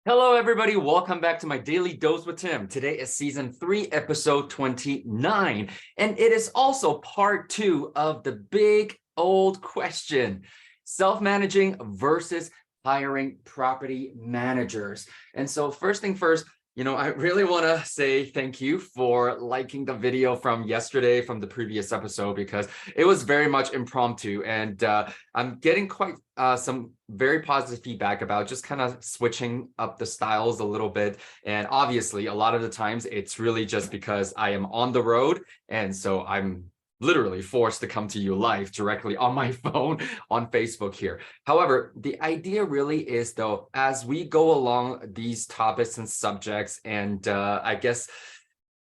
Hello, everybody. Welcome back to my Daily Dose with Tim. Today is season 3, episode 29, and it is also part 2 of the big old question, self-managing versus hiring property managers. And so first thing first, I really want to say thank you for liking the video from yesterday, from the previous episode, because it was very much impromptu. And I'm getting quite some very positive feedback about just kind of switching up the styles a little bit. And obviously, a lot of the times it's really just because I am on the road. And so I'm literally forced to come to you live directly on my phone on Facebook here. However, the idea really is, though, as we go along these topics and subjects, and I guess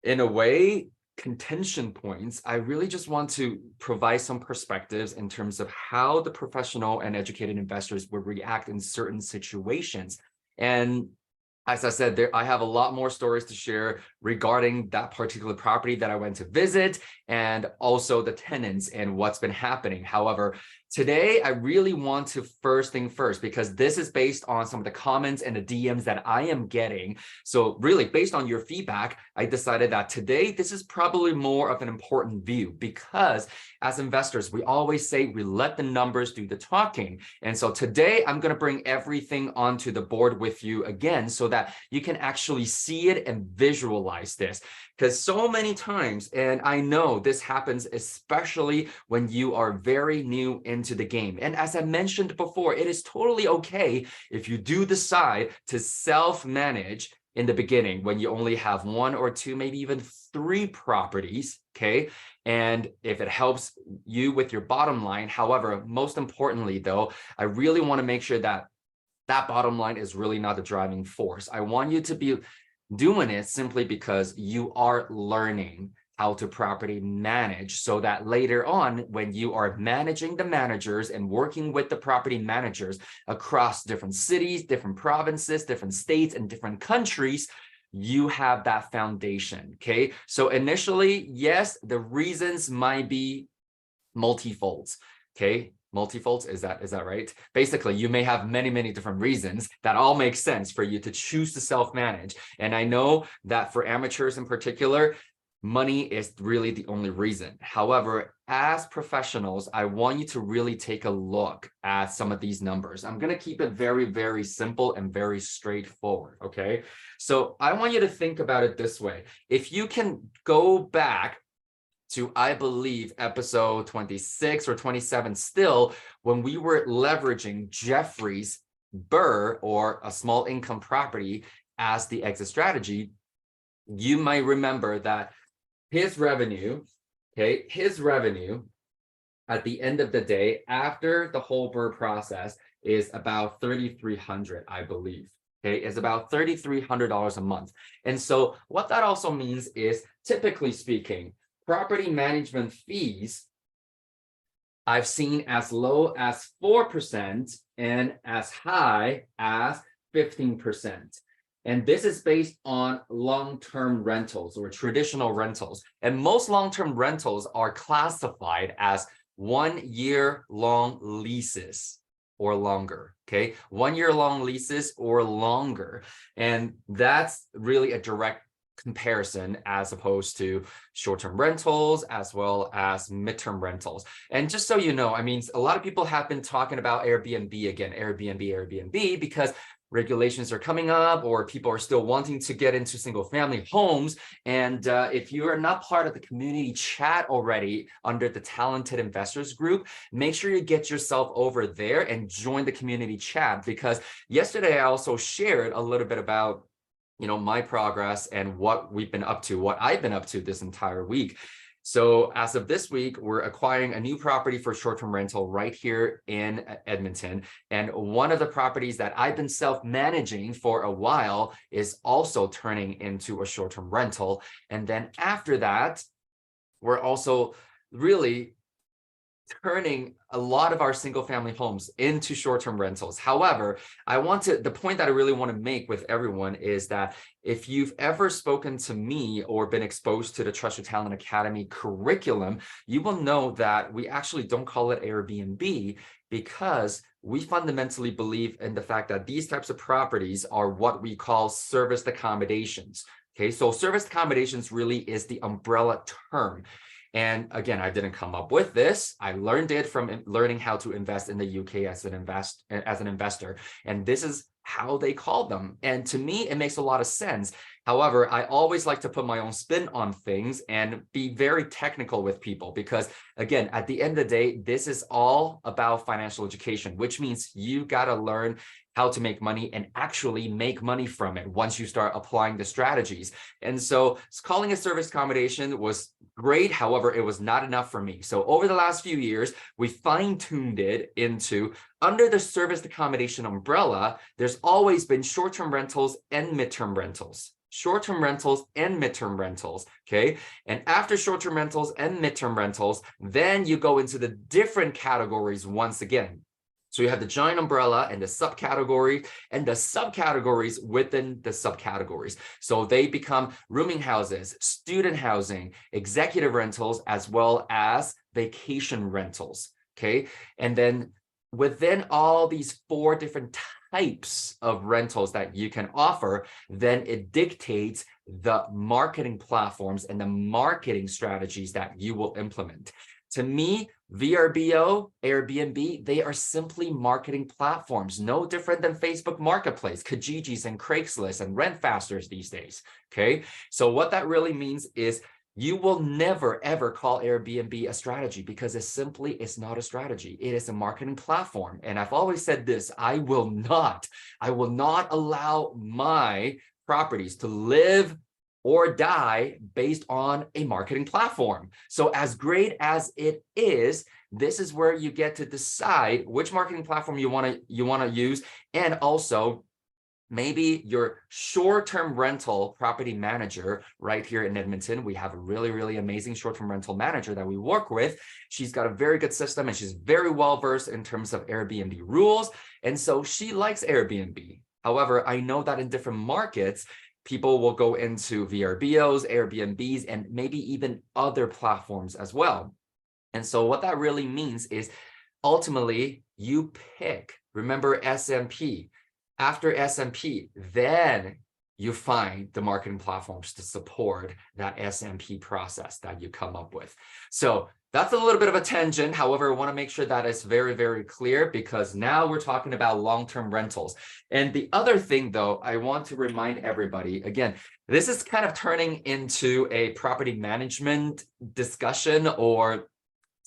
in a way, contention points, I really just want to provide some perspectives in terms of how the professional and educated investors would react in certain situations. And as I said, I have a lot more stories to share regarding that particular property that I went to visit, and also the tenants and what's been happening. However, today I really want to first thing first, because this is based on some of the comments and the DMs that I am getting. So really, based on your feedback, I decided that today this is probably more of an important view, because as investors, we always say we let the numbers do the talking. And so today I'm going to bring everything onto the board with you again, so that you can actually see it and visualize this. Because so many times, and I know this happens especially when you are very new into the game. And as I mentioned before, it is totally okay if you do decide to self-manage in the beginning when you only have 1 or 2, maybe even 3 properties, okay? And if it helps you with your bottom line. However, most importantly, though, I really want to make sure that that bottom line is really not the driving force. I want you to be doing it simply because you are learning how to property manage, so that later on, when you are managing the managers and working with the property managers across different cities, different provinces, different states, and different countries, you have that foundation, okay? So initially, yes, the reasons might be multifolds, okay? Multifolds, is that right? Basically, you may have many different reasons that all make sense for you to choose to self-manage. And I know that for amateurs in particular, money is really the only reason. However, as professionals, I want you to really take a look at some of these numbers. I'm going to keep it very simple and very straightforward, okay? So I want you to think about it this way. If you can go back to, I believe, episode 26 or 27 still, when we were leveraging Jeffrey's BRRRR, or a small income property, as the exit strategy, you might remember that his revenue, okay, at the end of the day, after the whole BRRRR process, is about $3,300, I believe. Okay, it's about $3,300 a month. And so what that also means is, typically speaking, property management fees I've seen as low as 4% and as high as 15%. And this is based on long-term rentals or traditional rentals. And most long-term rentals are classified as 1-year long leases or longer, okay? 1-year long leases or longer. And that's really a direct comparison as opposed to short-term rentals as well as midterm rentals. And just so you know, I mean, a lot of people have been talking about Airbnb again, Airbnb, because regulations are coming up, or people are still wanting to get into single family homes. And if you are not part of the community chat already under the Talented Investors group, make sure you get yourself over there and join the community chat, because yesterday I also shared a little bit about my progress and what I've been up to this entire week. So as of this week, we're acquiring a new property for short-term rental right here in Edmonton. And one of the properties that I've been self-managing for a while is also turning into a short-term rental. And then after that, we're also really turning a lot of our single family homes into short-term rentals. However, the point that I really want to make with everyone is that if you've ever spoken to me or been exposed to the Trust Your Talent Academy curriculum, you will know that we actually don't call it Airbnb, because we fundamentally believe in the fact that these types of properties are what we call serviced accommodations. Okay, so serviced accommodations really is the umbrella term. And again, I didn't come up with this. I learned it from learning how to invest in the UK as an investor. And this is how they call them. And to me, it makes a lot of sense. However, I always like to put my own spin on things and be very technical with people because, again, at the end of the day, this is all about financial education, which means you got to learn how to make money and actually make money from it once you start applying the strategies. And so calling a service accommodation was great. However, it was not enough for me. So over the last few years, we fine-tuned it into under the service accommodation umbrella, there's always been short-term rentals and midterm rentals. Short-term rentals and midterm rentals, okay? And after short-term rentals and midterm rentals, then you go into the different categories once again. So you have the giant umbrella and the subcategory and the subcategories within the subcategories. So they become rooming houses, student housing, executive rentals, as well as vacation rentals, okay? And then within all these 4 different types of rentals that you can offer, then it dictates the marketing platforms and the marketing strategies that you will implement. To me, VRBO, Airbnb, they are simply marketing platforms, no different than Facebook Marketplace, Kijijis and Craigslist and Rentfasters these days, okay? So what that really means is you will never, ever call Airbnb a strategy because it simply is not a strategy. It is a marketing platform. And I've always said this, I will not allow my properties to live or die based on a marketing platform. So as great as it is, this is where you get to decide which marketing platform you want to use, and also maybe your short-term rental property manager right here in Edmonton. We have a really, really amazing short-term rental manager that we work with. She's got a very good system and she's very well-versed in terms of Airbnb rules. And so she likes Airbnb. However, I know that in different markets, people will go into VRBOs, Airbnbs, and maybe even other platforms as well. And so what that really means is ultimately you pick, remember SMP. After SMP, then you find the marketing platforms to support that SMP process that you come up with. So that's a little bit of a tangent. However, I want to make sure that it's very, very clear because now we're talking about long-term rentals. And the other thing, though, I want to remind everybody, again, this is kind of turning into a property management discussion or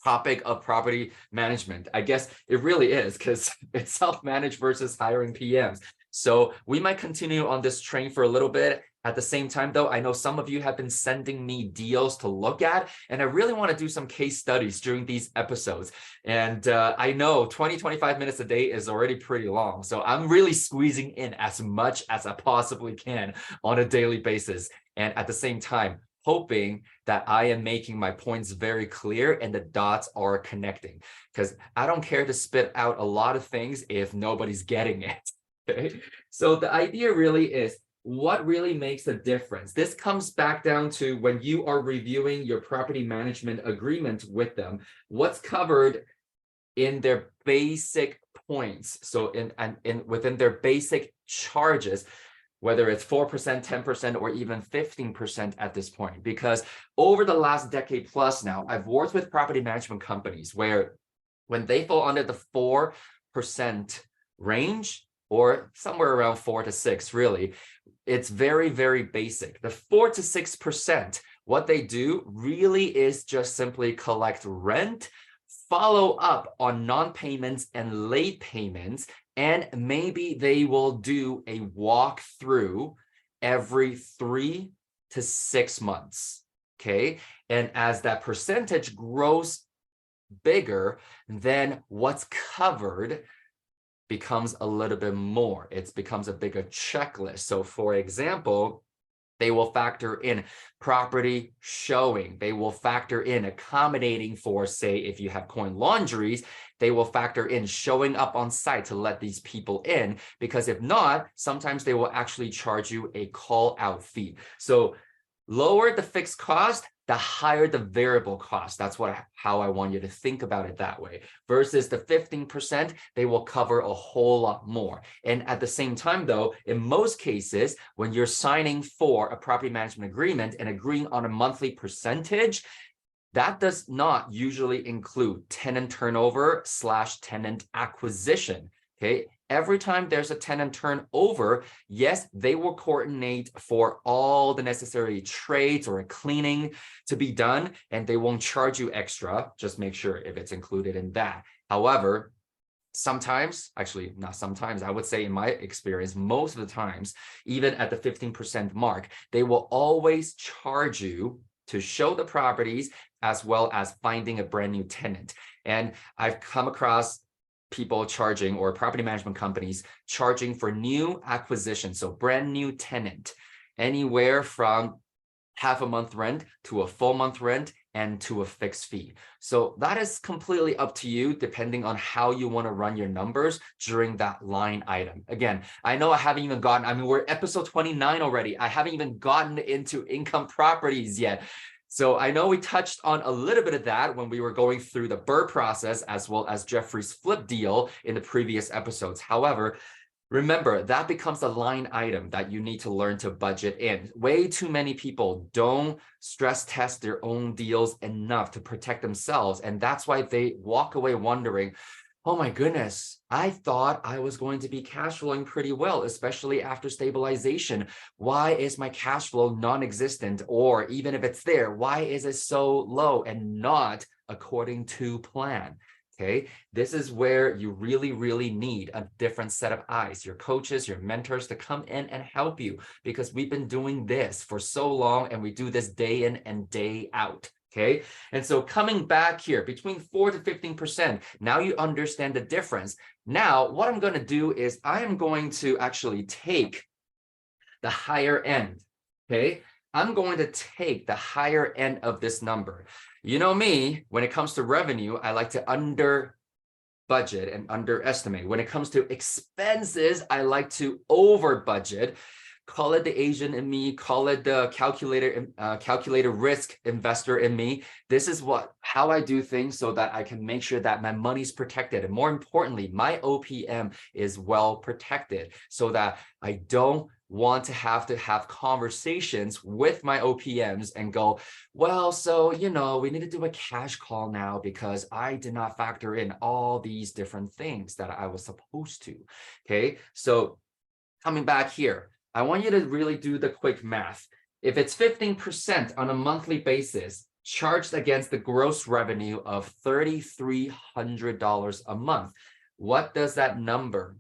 topic of property management. I guess it really is because it's self-managed versus hiring PMs. So we might continue on this train for a little bit. At the same time, though, I know some of you have been sending me deals to look at, and I really want to do some case studies during these episodes. And I know 20, 25 minutes a day is already pretty long. So I'm really squeezing in as much as I possibly can on a daily basis. And at the same time, hoping that I am making my points very clear and the dots are connecting, because I don't care to spit out a lot of things if nobody's getting it. Okay? So the idea really is, what really makes a difference? This comes back down to when you are reviewing your property management agreement with them, what's covered in their basic points. So within their basic charges, whether it's 4%, 10%, or even 15% at this point. Because over the last decade plus now, I've worked with property management companies where when they fall under the 4% range, or somewhere around 4 to 6, really, it's very, very basic. The 4 to 6%, what they do really is just simply collect rent, follow up on non-payments and late payments, and maybe they will do a walkthrough every 3 to 6 months, okay? And as that percentage grows bigger, then what's covered becomes a little bit more. It becomes a bigger checklist. So for example, they will factor in property showing. They will factor in accommodating for, say, if you have coin laundries, they will factor in showing up on site to let these people in, because if not, sometimes they will actually charge you a call out fee. So lower the fixed cost, the higher the variable cost. That's how I want you to think about it that way. Versus the 15%, they will cover a whole lot more. And at the same time, though, in most cases, when you're signing for a property management agreement and agreeing on a monthly percentage, that does not usually include tenant turnover / tenant acquisition. Okay. Every time there's a tenant turnover, yes, they will coordinate for all the necessary trades or cleaning to be done, and they won't charge you extra. Just make sure if it's included in that. However, sometimes, actually not sometimes, I would say in my experience, most of the times, even at the 15% mark, they will always charge you to show the properties as well as finding a brand new tenant. And I've come across people charging, or property management companies charging for new acquisition, so brand new tenant, anywhere from half a month rent to a full month rent and to a fixed fee. So that is completely up to you, depending on how you want to run your numbers during that line item. Again, I know I haven't even gotten, we're episode 29 already. I haven't even gotten into income properties yet. So I know we touched on a little bit of that when we were going through the BRRRR process, as well as Jeffrey's flip deal in the previous episodes. However, remember, that becomes a line item that you need to learn to budget in. Way too many people don't stress test their own deals enough to protect themselves. And that's why they walk away wondering, oh my goodness, I thought I was going to be cash flowing pretty well, especially after stabilization. Why is my cash flow non-existent? Or even if it's there, why is it so low and not according to plan? Okay, this is where you really, really need a different set of eyes, your coaches, your mentors to come in and help you, because we've been doing this for so long and we do this day in and day out. Okay, and so coming back here between 4 to 15%, now you understand the difference. Now, what I'm going to do is I am going to actually take the higher end. Okay, I'm going to take the higher end of this number. You know me, when it comes to revenue, I like to under budget and underestimate. When it comes to expenses, I like to over budget. Call it the Asian in me, call it the calculator risk investor in me. This is how I do things so that I can make sure that my money's protected. And more importantly, my OPM is well protected, so that I don't want to have conversations with my OPMs and go, well, so, we need to do a cash call now because I did not factor in all these different things that I was supposed to. Okay, so coming back here, I want you to really do the quick math. If it's 15% on a monthly basis, charged against the gross revenue of $3,300 a month, what does that number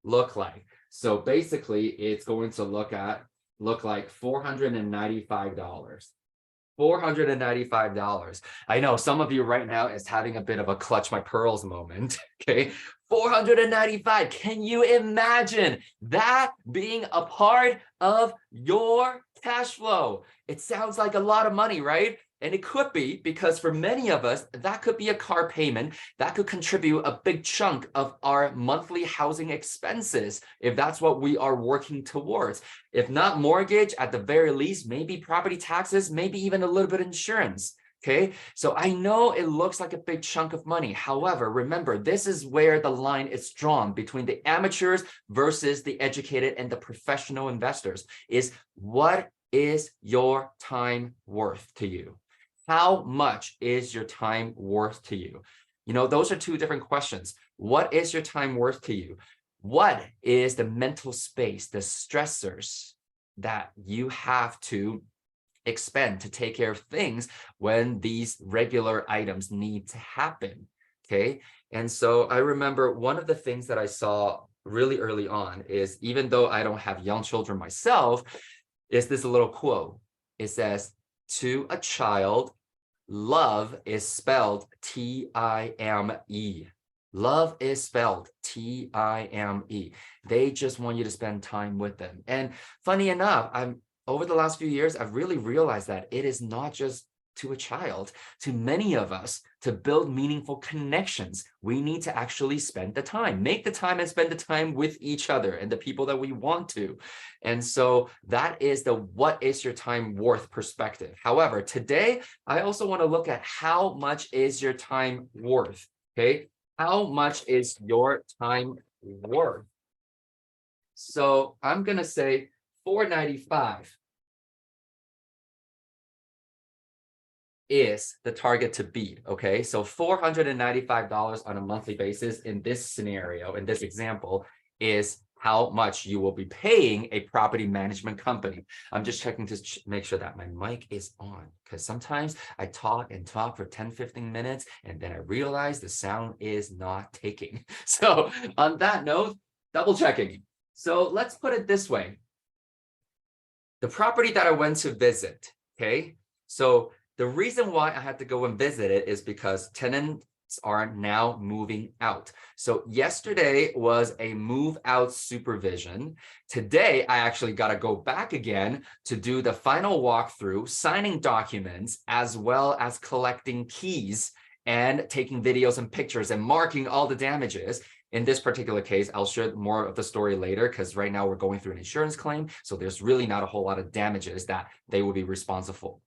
look like? So basically, it's going to look like $495. $495. I know some of you right now is having a bit of a clutch my pearls moment. Okay, $495. Can you imagine that being a part of your cash flow? It sounds like a lot of money, right? And it could be, because for many of us, that could be a car payment that could contribute a big chunk of our monthly housing expenses, if that's what we are working towards. If not mortgage, at the very least, maybe property taxes, maybe even a little bit of insurance. Okay, so I know it looks like a big chunk of money. However, remember, this is where the line is drawn between the amateurs versus the educated and the professional investors, is what is your time worth to you? How much is your time worth to you? Those are two different questions. What is your time worth to you? What is the mental space, the stressors that you have to expend to take care of things when these regular items need to happen? Okay. And so I remember one of the things that I saw really early on is, even though I don't have young children myself, is this little quote. It says, to a child, love is spelled T-I-M-E. Love is spelled T-I-M-E. They just want you to spend time with them. And funny enough, over the last few years, I've really realized that it is not just to a child, to many of us, to build meaningful connections, we need to actually spend the time, make the time and spend the time with each other and the people that we want to. And so that is the what is your time worth perspective. However, today, I also want to look at how much is your time worth, okay? How much is your time worth? So I'm going to say $4.95 is the target to beat, okay? So $495 on a monthly basis in this scenario, in this example, is how much you will be paying a property management company. I'm just checking to make sure that my mic is on, because sometimes I talk and talk for 10, 15 minutes, and then I realize the sound is not taking. So on that note, double checking. So let's put it this way. The property that I went to visit, okay? So the reason why I had to go and visit it is because tenants are now moving out. So yesterday was a move out supervision. Today, I actually got to go back again to do the final walkthrough, signing documents, as well as collecting keys and taking videos and pictures and marking all the damages. In this particular case, I'll share more of the story later because right now we're going through an insurance claim. So there's really not a whole lot of damages that they will be responsible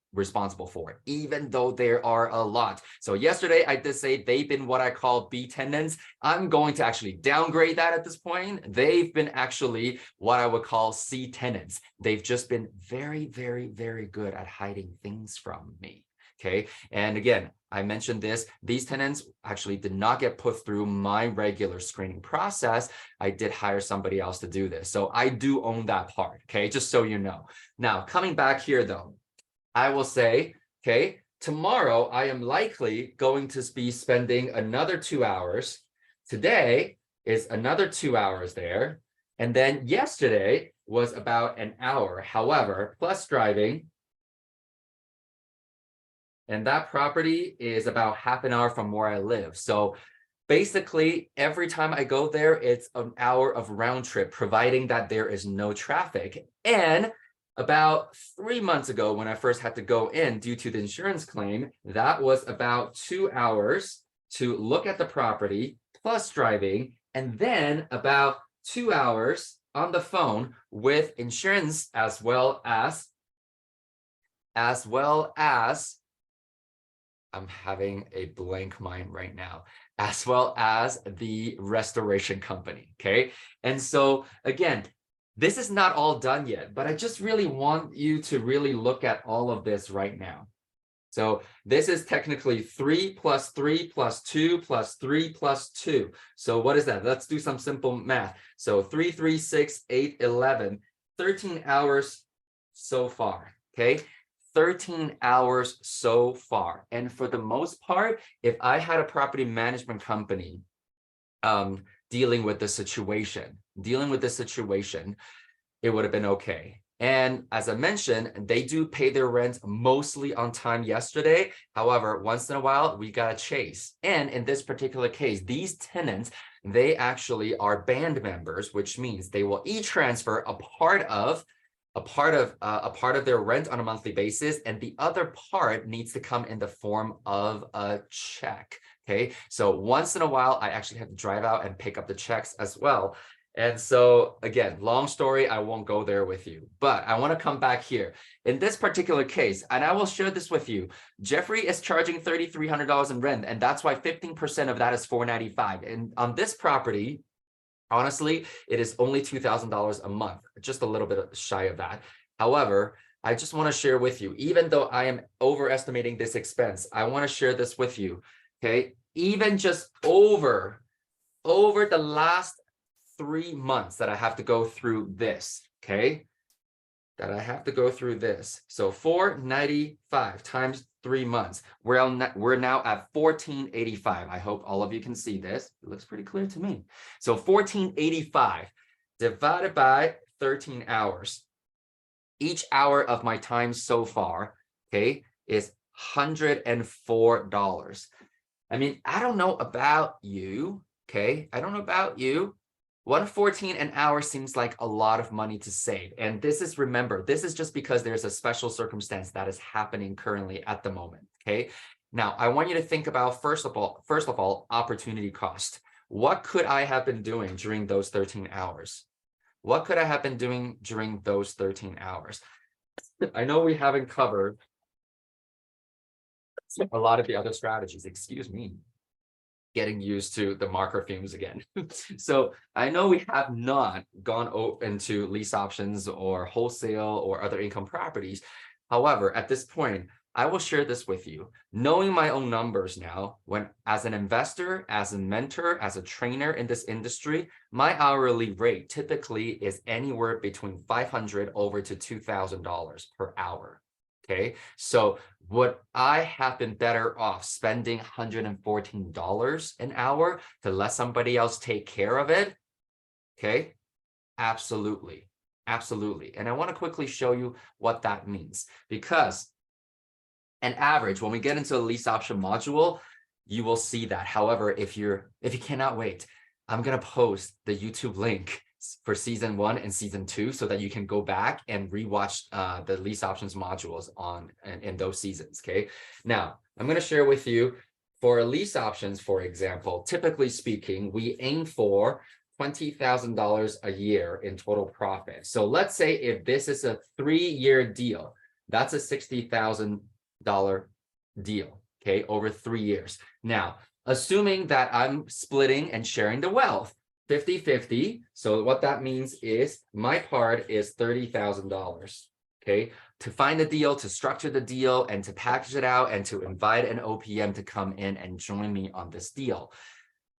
for, even though there are a lot. So yesterday I did say they've been what I call B tenants. I'm going to actually downgrade that at this point. They've been actually what I would call C tenants. They've just been very, very, very good at hiding things from me. Okay. And again, I mentioned this, these tenants actually did not get put through my regular screening process. I did hire somebody else to do this. So I do own that part. Okay. Just so you know. Now, coming back here though, I will say, okay, tomorrow I am likely going to be spending another 2 hours. Today is another 2 hours there. And then yesterday was about an hour. However, plus driving, and that property is about half an hour from where I live. So basically, every time I go there, it's an hour of round trip, providing that there is no traffic. And about 3 months ago, when I first had to go in due to the insurance claim, that was about 2 hours to look at the property plus driving, and then about 2 hours on the phone with insurance as well as I'm having a blank mind right now, as well as the restoration company, okay? And so again, this is not all done yet, but I just really want you to really look at all of this right now. So this is technically 3 plus 3 plus 2 plus 3 plus 2. So what is that? Let's do some simple math. So 3, 3, 6, 8, 11, 13 hours so far, okay? 13 hours so far. And for the most part, if I had a property management company dealing with the situation, it would have been okay. And as I mentioned, they do pay their rent mostly on time yesterday. However, once in a while, we got to chase. And in this particular case, these tenants, they actually are band members, which means they will e-transfer a part of their rent on a monthly basis, and the other part needs to come in the form of a check. Okay, so once in a while, I actually have to drive out and pick up the checks as well. And so again, long story, I won't go there with you, but I want to come back here. In this particular case, and I will share this with you, Jeffrey is charging $3,300 in rent, and that's why 15% of that is $495. And on this property, honestly, it is only $2,000 a month, just a little bit shy of that. However, I just want to share with you, even though I am overestimating this expense, I want to share this with you, okay? Even just over the last 3 months that I have to go through this, okay? So 495 times 3 months. We're now at 1485. I hope all of you can see this. It looks pretty clear to me. So 1485 divided by 13 hours. Each hour of my time so far, okay, is $104. I mean, I don't know about you, okay? I don't know about you, 114 an hour seems like a lot of money to save. And this is, remember, this is just because there's a special circumstance that is happening currently at the moment, okay? Now, I want you to think about, first of all, opportunity cost. What could I have been doing during those 13 hours? What could I have been doing during those 13 hours? I know we haven't covered a lot of the other strategies, excuse me, getting used to the marker fumes again. So I know we have not gone into lease options or wholesale or other income properties. However, at this point, I will share this with you. Knowing my own numbers now, when as an investor, as a mentor, as a trainer in this industry, my hourly rate typically is anywhere between $500 over to $2,000 per hour. Okay, so would I have been better off spending $114 an hour to let somebody else take care of it? Okay, absolutely, absolutely. And I want to quickly show you what that means, because an average, when we get into a lease option module, you will see that. However, if you cannot wait, I'm going to post the YouTube link for season 1 and season 2 so that you can go back and rewatch the lease options modules in those seasons. Okay, now I'm going to share with you for lease options, for example, typically speaking, we aim for $20,000 a year in total profit. So let's say if this is a 3-year deal, that's a $60,000 deal, okay, over 3 years. Now, assuming that I'm splitting and sharing the wealth 50-50, so what that means is my part is $30,000, okay, to find the deal, to structure the deal, and to package it out, and to invite an OPM to come in and join me on this deal.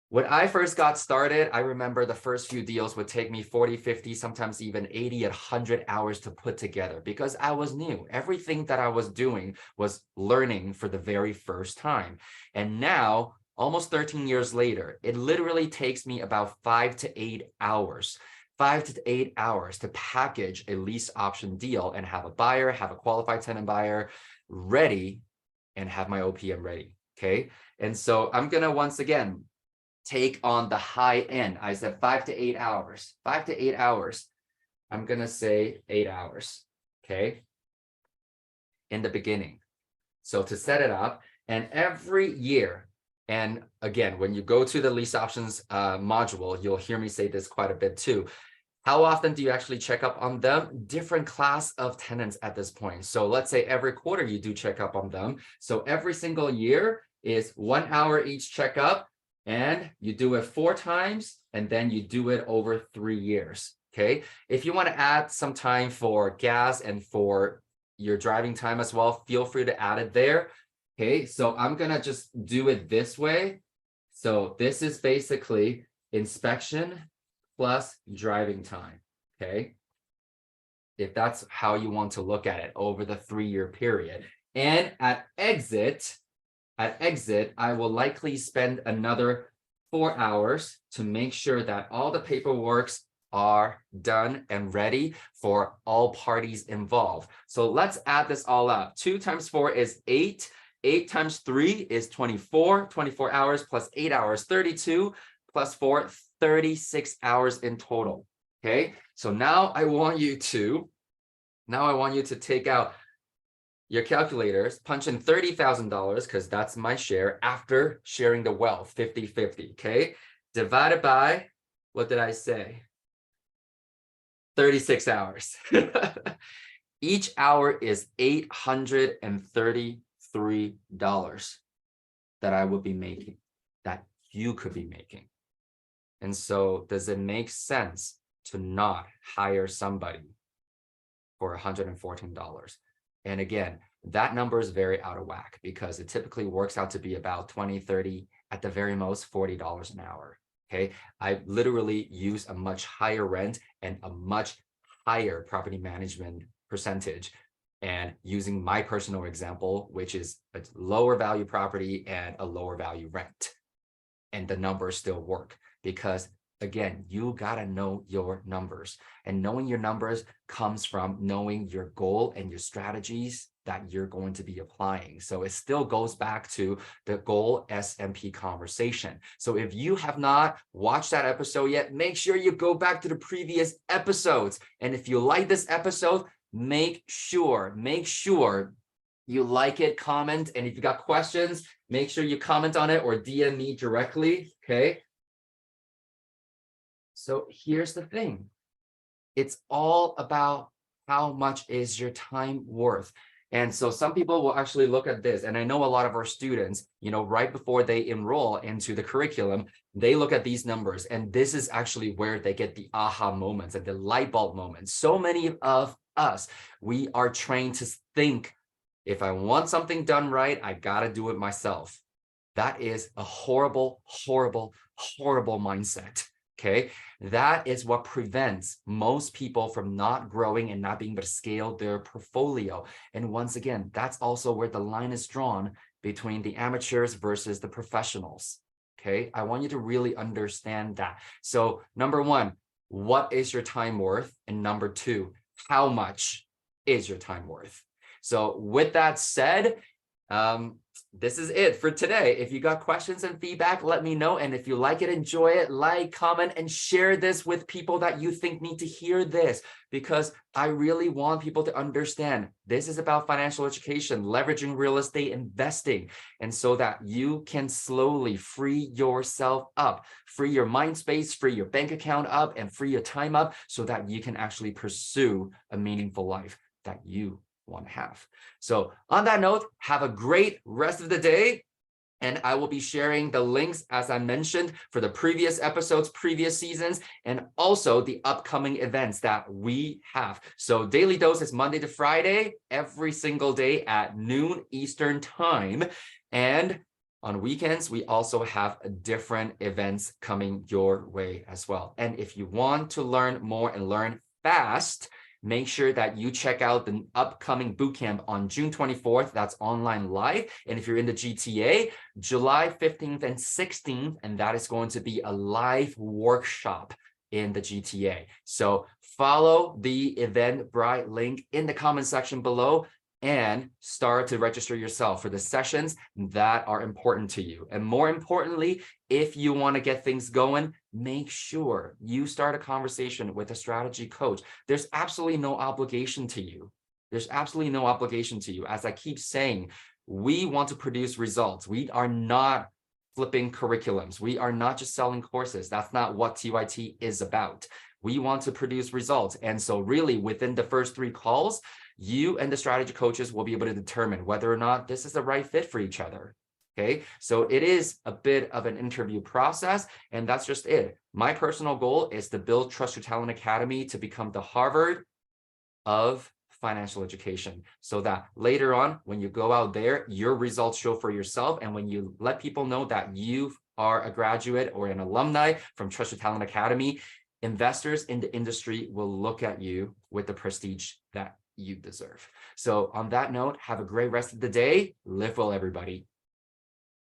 When I first got started, I remember the first few deals would take me 40, 50, sometimes even 80 and 100 hours to put together because I was new. Everything that I was doing was learning for the very first time. And now, almost 13 years later, it literally takes me about 5 to 8 hours. 5 to 8 hours to package a lease option deal and have a buyer, have a qualified tenant buyer ready, and have my OPM ready, okay? And so I'm gonna once again take on the high end. I said 5 to 8 hours. 5 to 8 hours. I'm gonna say 8 hours, okay? In the beginning. So to set it up, and every year, and again, when you go to the lease options module, you'll hear me say this quite a bit too. How often do you actually check up on them? Different class of tenants at this point. So let's say every quarter you do check up on them. So every single year is 1 hour each checkup, and you do it 4 times, and then you do it over 3 years, okay? If you want to add some time for gas and for your driving time as well, feel free to add it there. Okay, so I'm gonna just do it this way. So this is basically inspection plus driving time, okay? If that's how you want to look at it over the 3-year period. And at exit, I will likely spend another 4 hours to make sure that all the paperworks are done and ready for all parties involved. So let's add this all up. 2 times 4 is 8. 8 times 3 is 24. 24 hours plus 8 hours, 32 plus 4, 36 hours in total. Okay, so now I want you to take out your calculators, punch in $30,000 because that's my share after sharing the wealth 50-50. Okay, divided by, what did I say? 36 hours. Each hour is $833 that I would be making, that you could be making. And so does it make sense to not hire somebody for $114? And again, that number is very out of whack because it typically works out to be about 20, 30, at the very most $40 an hour. Okay, I literally use a much higher rent and a much higher property management percentage, and using my personal example, which is a lower value property and a lower value rent, and the numbers still work because, again, you gotta know your numbers, and knowing your numbers comes from knowing your goal and your strategies that you're going to be applying. So it still goes back to the goal SMP conversation. So if you have not watched that episode yet, make sure you go back to the previous episodes. And if you like this episode, make sure you like it, comment, and if you got questions, make sure you comment on it or DM me directly, okay? So here's the thing. It's all about how much is your time worth. And so some people will actually look at this, and I know a lot of our students, right before they enroll into the curriculum, they look at these numbers, and this is actually where they get the aha moments and the light bulb moments. So many of us, we are trained to think, if I want something done right, I gotta do it myself. That is a horrible, horrible, horrible mindset. Okay, that is what prevents most people from not growing and not being able to scale their portfolio. And once again, that's also where the line is drawn between the amateurs versus the professionals. Okay, I want you to really understand that. So number one, what is your time worth? And number two, how much is your time worth? So with that said, this is it for today. If you got questions and feedback, let me know. And if you like it, enjoy it, like, comment, and share this with people that you think need to hear this, because I really want people to understand this is about financial education, leveraging real estate investing, and so that you can slowly free yourself up, free your mind space, free your bank account up, and free your time up so that you can actually pursue a meaningful life that you want to have. So on that note, have a great rest of the day. And I will be sharing the links, as I mentioned, for the previous episodes, previous seasons, and also the upcoming events that we have. So Daily Dose is Monday to Friday, every single day at noon Eastern time. And on weekends, we also have different events coming your way as well. And if you want to learn more and learn fast, make sure that you check out the upcoming bootcamp on June 24th. That's online live. And if you're in the GTA, July 15th and 16th, and that is going to be a live workshop in the GTA. So follow the Eventbrite link in the comment section below and start to register yourself for the sessions that are important to you. And more importantly, if you want to get things going, make sure you start a conversation with a strategy coach. There's absolutely no obligation to you. There's absolutely no obligation to you. As I keep saying, we want to produce results. We are not flipping curriculums. We are not just selling courses. That's not what TYT is about. We want to produce results. And so really within the first 3 calls, you and the strategy coaches will be able to determine whether or not this is the right fit for each other. Okay, so it is a bit of an interview process, and that's just it. My personal goal is to build Trust Your Talent Academy to become the Harvard of financial education, so that later on, when you go out there, your results show for yourself. And when you let people know that you are a graduate or an alumni from Trust Your Talent Academy, investors in the industry will look at you with the prestige that you deserve. So on that note, have a great rest of the day. Live well, everybody.